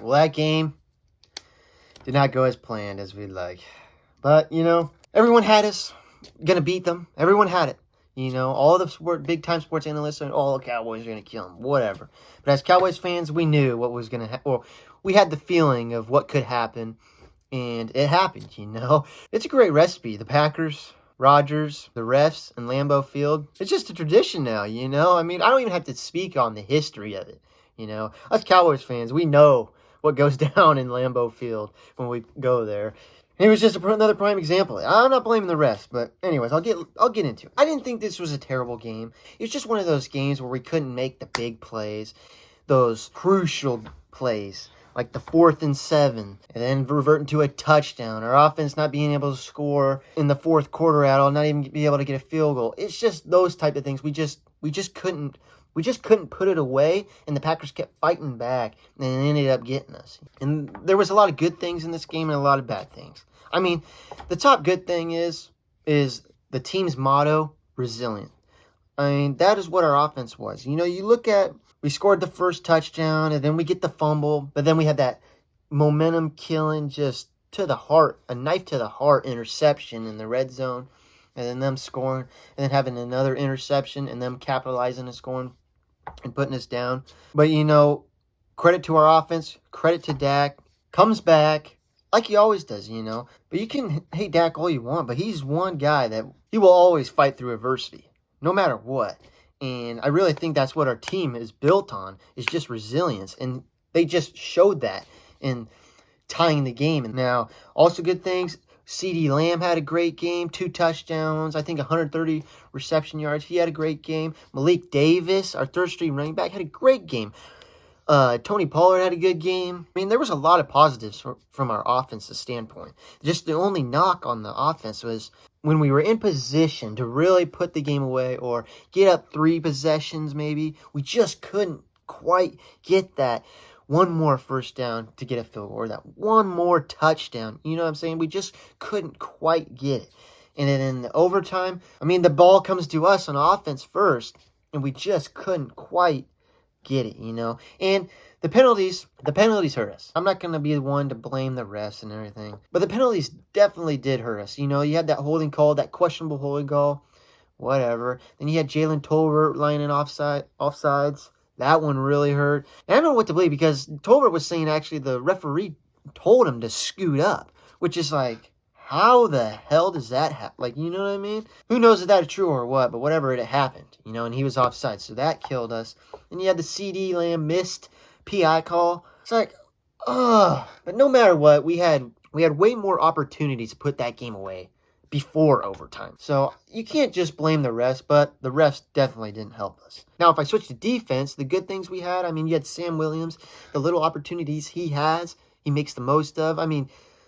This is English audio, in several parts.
Well, that game did not go as planned as we'd like. But, everyone had us going to beat them. Everyone had it. All the big-time sports analysts said, the Cowboys are going to kill them, whatever. But as Cowboys fans, we knew what was going to happen. Or we had the feeling of what could happen, and it happened, It's a great recipe. The Packers, Rodgers, the refs, and Lambeau Field. It's just a tradition now, I don't even have to speak on the history of it, Us Cowboys fans, we know what goes down in Lambeau Field when we go there. And it was just another prime example. I'm not blaming the refs, but anyways, I'll get into it. I didn't think this was a terrible game. It was just one of those games where we couldn't make the big plays, those crucial plays, like the 4th and 7, and then reverting to a touchdown. Our offense not being able to score in the fourth quarter at all, not even be able to get a field goal. It's just those type of things. We just couldn't put it away, and the Packers kept fighting back, and it ended up getting us. And there was a lot of good things in this game and a lot of bad things. The top good thing is the team's motto, resilient. That is what our offense was. You look at, we scored the first touchdown, and then we get the fumble, but then we had that momentum-killing, just to the heart, a knife to the heart interception in the red zone, and then them scoring, and then having another interception, and them capitalizing and scoring and putting us down. But, credit to our offense, credit to Dak, comes back like he always does, But you can hate Dak all you want, but he's one guy that he will always fight through adversity, no matter what. And I really think that's what our team is built on, is just resilience. And they just showed that in tying the game. And now, also good things, CeeDee Lamb had a great game, 2 touchdowns, I think 130 reception yards. He had a great game. Malik Davis, our third-string running back, had a great game. Tony Pollard had a good game. There was a lot of positives from our offensive standpoint. Just the only knock on the offense was when we were in position to really put the game away or get up 3 possessions maybe, we just couldn't quite get that one more first down to get a field goal or that one more touchdown. You know what I'm saying? We just couldn't quite get it. And then in the overtime, the ball comes to us on offense first, and we just couldn't quite get it, And the penalties hurt us. I'm not going to be the one to blame the refs and everything, but the penalties definitely did hurt us. You had that holding call, that questionable holding call, whatever. Then you had Jalen Tolbert lining offsides. That one really hurt. And I don't know what to believe, because Tolbert was saying actually the referee told him to scoot up, which is like, how the hell does that happen? You know what I mean? Who knows if that's true or what, but whatever, it happened, and he was offside, so that killed us. And you had the CeeDee Lamb missed PI call. It's like, but no matter what, we had way more opportunities to put that game away before overtime. So you can't just blame the refs, but the refs definitely didn't help us. Now, if I switch to defense, the good things we had, you had Sam Williams, the little opportunities he has, he makes the most of.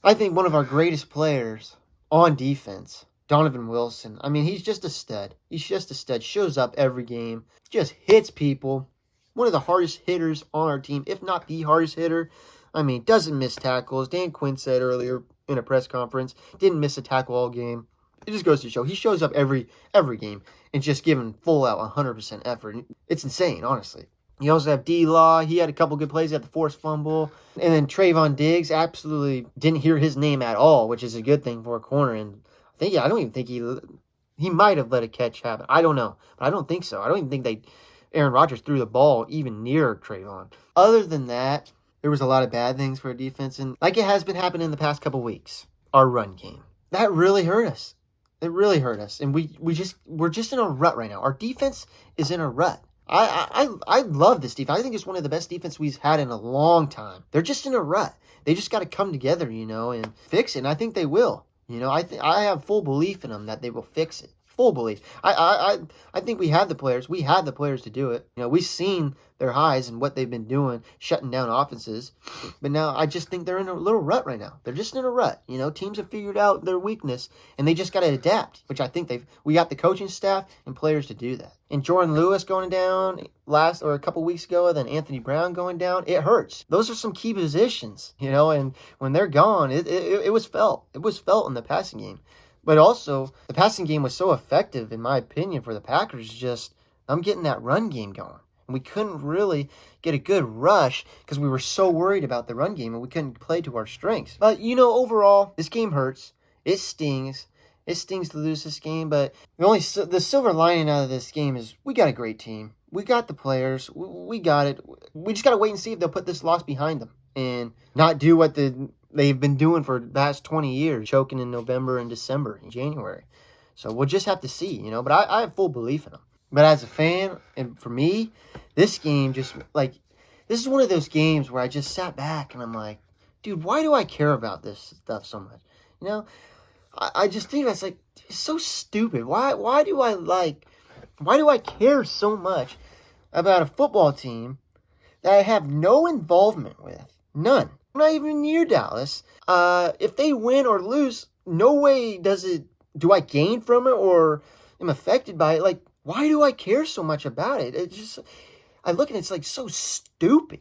I think one of our greatest players on defense, Donovan Wilson, he's just a stud. He's just a stud. Shows up every game. Just hits people. One of the hardest hitters on our team, if not the hardest hitter. Doesn't miss tackles. Dan Quinn said earlier in a press conference, didn't miss a tackle all game. It just goes to show he shows up every game and just giving full out 100% effort. It's insane, honestly. You also have D-Law. He had a couple good plays. He had the forced fumble. And then Trayvon Diggs, absolutely didn't hear his name at all, which is a good thing for a corner. And I don't even think he might have let a catch happen. I don't know. But I don't think so. I don't even think Aaron Rodgers threw the ball even near Trayvon. Other than that, there was a lot of bad things for our defense. And like it has been happening in the past couple weeks, our run game. That really hurt us. It really hurt us. And we're just in a rut right now. Our defense is in a rut. I love this defense. I think it's one of the best defense we've had in a long time. They're just in a rut. They just got to come together, and fix it. And I think they will. I have full belief in them that they will fix it. Full belief. I think we have the players. We had the players to do it. We've seen their highs and what they've been doing, shutting down offenses. But now I just think they're in a little rut right now. They're just in a rut. Teams have figured out their weakness, and they just got to adapt, which I think we got the coaching staff and players to do that. And Jordan Lewis going down a couple weeks ago, then Anthony Brown going down, it hurts. Those are some key positions, and when they're gone, it was felt. It was felt in the passing game. But also, the passing game was so effective, in my opinion, for the Packers. I'm getting that run game going. We couldn't really get a good rush because we were so worried about the run game and we couldn't play to our strengths. But, overall, this game hurts. It stings. It stings to lose this game, but the silver lining out of this game is we got a great team. We got the players. We got it. We just got to wait and see if they'll put this loss behind them and not do what they've been doing for the past 20 years, choking in November and December and January. So we'll just have to see, but I have full belief in them. But as a fan, and for me, this game this is one of those games where I just sat back and I'm like, dude, why do I care about this stuff so much? I just think that's like, it's so stupid. Why do I care so much about a football team that I have no involvement with? None. I'm not even near Dallas. If they win or lose, no way do I gain from it or am affected by it. Like, why do I care so much about it? It just, I look at it, it's like so stupid,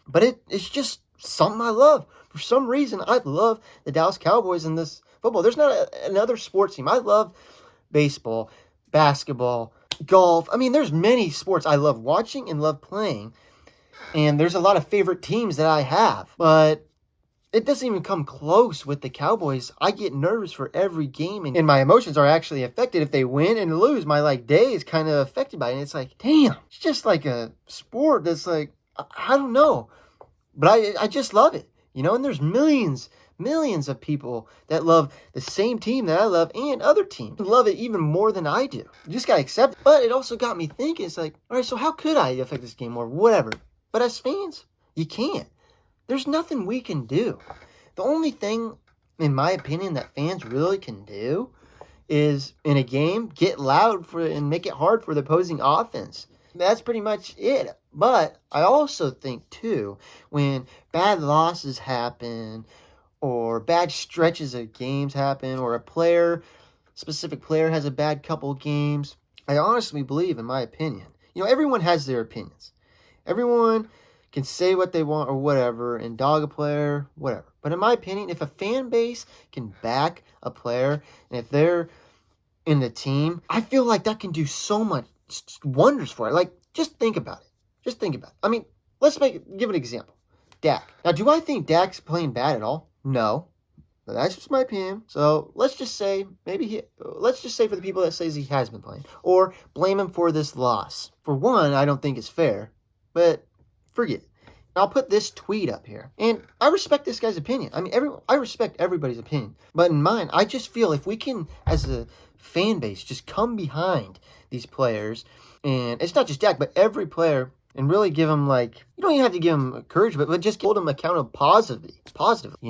But it's just something I love. For some reason, I love the Dallas Cowboys in this football. There's not another sports team. I love baseball, basketball, golf. I mean, there's many sports I love watching and love playing. And there's a lot of favorite teams that I have. But it doesn't even come close with the Cowboys. I get nervous for every game, and my emotions are actually affected. If they win and lose, my day is kind of affected by it. And it's like, damn, it's just like a sport that's like, I don't know. But I just love it, and there's millions of people that love the same team that I love and other teams who love it even more than I do. You just got to accept it. But it also got me thinking, it's like, all right, so how could I affect this game or whatever? But as fans, you can't. There's nothing we can do. The only thing, in my opinion, that fans really can do is, in a game, get loud and make it hard for the opposing offense. That's pretty much it. But I also think, too, when bad losses happen or bad stretches of games happen or specific player has a bad couple games, I honestly believe, in my opinion, everyone has their opinions. Everyone can say what they want or whatever and dog a player, whatever. But in my opinion, if a fan base can back a player and if they're in the team, I feel like that can do so much wonders for it. Like, just think about it. I mean, give an example. Dak. Now, do I think Dak's playing bad at all? No. But that's just my opinion. So let's just say for the people that says he has been playing, or blame him for this loss. For one, I don't think it's fair, but forget it. I'll put this tweet up here. And I respect this guy's opinion. I mean, I respect everybody's opinion. But in mine, I just feel if we can, as a fan base, just come behind these players, and it's not just Dak, but every player, and really give them, you don't even have to give them encouragement, but just hold them accountable positively,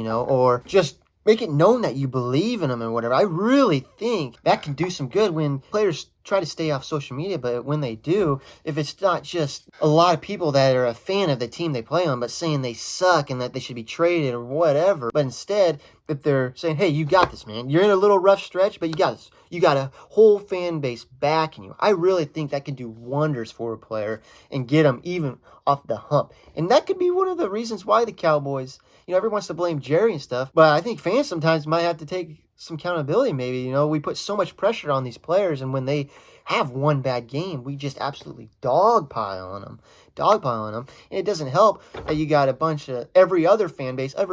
or just make it known that you believe in them and whatever. I really think that can do some good when players try to stay off social media, but when they do, if it's not just a lot of people that are a fan of the team they play on, but saying they suck and that they should be traded or whatever, but instead, if they're saying, hey, you got this, man. You're in a little rough stretch, but you got this. You got a whole fan base backing you. I really think that can do wonders for a player and get them even off the hump. And that could be one of the reasons why the Cowboys, everyone wants to blame Jerry and stuff, but I think fans sometimes might have to take some accountability maybe. We put so much pressure on these players, and when they have one bad game, we just absolutely dogpile on them. And it doesn't help that you got a bunch of every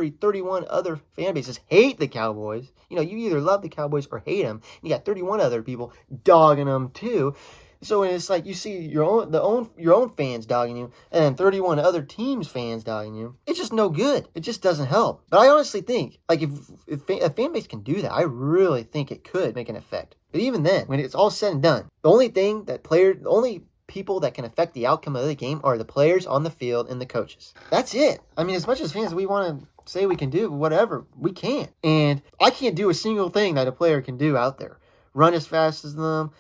31 other fan bases hate the Cowboys. You either love the Cowboys or hate them. You got 31 other people dogging them too. So it's like you see your own fans dogging you, and then 31 other teams' fans dogging you. It's just no good. It just doesn't help. But I honestly think, if a fan base can do that, I really think it could make an effect. But even then, when it's all said and done, the only people that can affect the outcome of the game are the players on the field and the coaches. That's it. I mean, as much as fans we want to say we can do whatever, we can't. And I can't do a single thing that a player can do out there. Run as fast as them.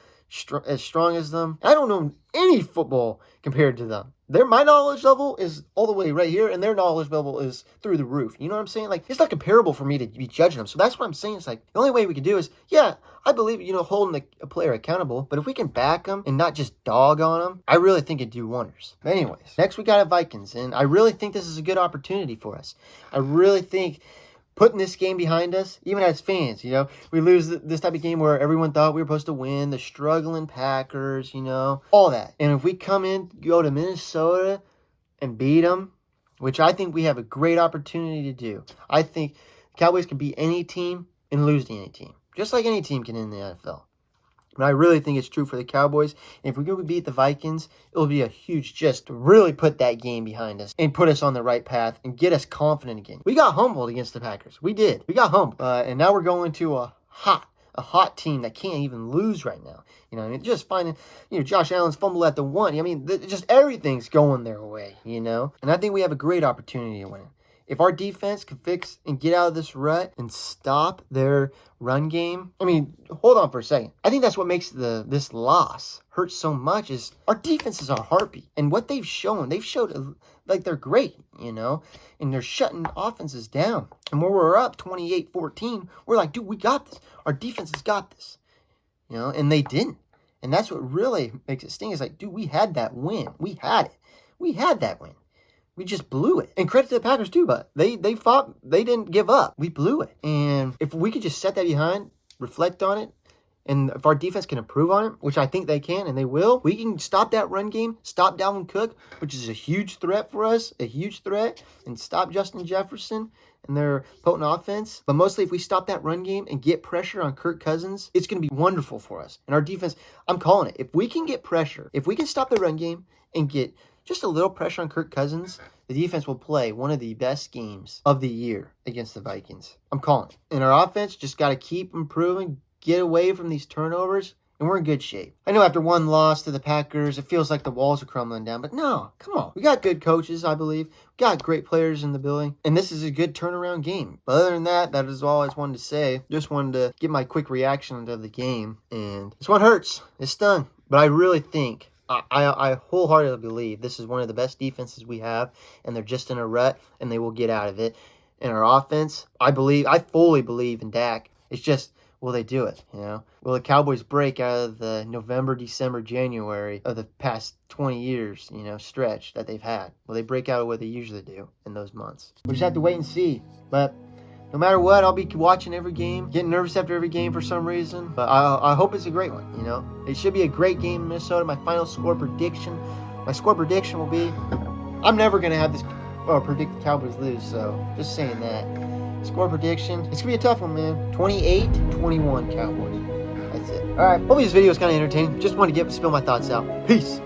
As strong as them. I don't know any football compared to them. My knowledge level is all the way right here, and their knowledge level is through the roof. You know what I'm saying? It's not comparable for me to be judging them. So that's what I'm saying. It's the only way we can do is, I believe, holding a player accountable. But if we can back them and not just dog on them, I really think it'd do wonders. But anyways, next we got a Vikings, and I really think this is a good opportunity for us. I really think putting this game behind us, even as fans, you know, we lose this type of game where everyone thought we were supposed to win, the struggling Packers, you know, all that. And if we go to Minnesota and beat them, which I think we have a great opportunity to do. I think Cowboys can beat any team and lose to any team, just like any team can in the NFL. But I really think it's true for the Cowboys. And if we go beat the Vikings, it'll be a huge just to really put that game behind us and put us on the right path and get us confident again. We got humbled against the Packers. We did. We got humbled. And now we're going to a hot team that can't even lose right now. You know, I mean, just finding, you know, Josh Allen's fumble at the 1. I mean, just everything's going their way, you know. And I think we have a great opportunity to win. If our defense can fix and get out of this rut and stop their run game, I mean, hold on for a second. I think that's what makes this loss hurt so much is our defense is our heartbeat. And what they've showed like they're great, you know, and they're shutting offenses down. And when we're up 28-14, we're like, dude, we got this. Our defense has got this, you know, and they didn't. And that's what really makes it sting is like, dude, we had that win. We had it. We had that win. We just blew it. And credit to the Packers too, but they fought. They didn't give up. We blew it. And if we could just set that behind, reflect on it, and if our defense can improve on it, which I think they can and they will, we can stop that run game, stop Dalvin Cook, which is a huge threat for us, and stop Justin Jefferson and their potent offense. But mostly if we stop that run game and get pressure on Kirk Cousins, it's going to be wonderful for us. And our defense, I'm calling it. If we can get pressure, if we can stop the run game and get just a little pressure on Kirk Cousins, the defense will play one of the best games of the year against the Vikings. I'm calling it. And our offense just got to keep improving, get away from these turnovers, and we're in good shape. I know after one loss to the Packers, it feels like the walls are crumbling down, but no, come on. We got good coaches, I believe. We got great players in the building, and this is a good turnaround game. But other than that, that is all I just wanted to say. Just wanted to give my quick reaction to the game, and this one hurts. It stung. But I really think I wholeheartedly believe this is one of the best defenses we have, and they're just in a rut, and they will get out of it. And our offense, I fully believe in Dak. It's just, will they do it, you know? Will the Cowboys break out of the November, December, January of the past 20 years, you know, stretch that they've had? Will they break out of what they usually do in those months? We'll just have to wait and see. But no matter what, I'll be watching every game, getting nervous after every game for some reason. But I hope it's a great one, you know. It should be a great game in Minnesota. My score prediction will be, I'm never going to have this predict the Cowboys lose, so just saying that. Score prediction, it's going to be a tough one, man. 28-21 Cowboys. That's it. All right, hopefully this video is kind of entertaining. Just wanted to spill my thoughts out. Peace.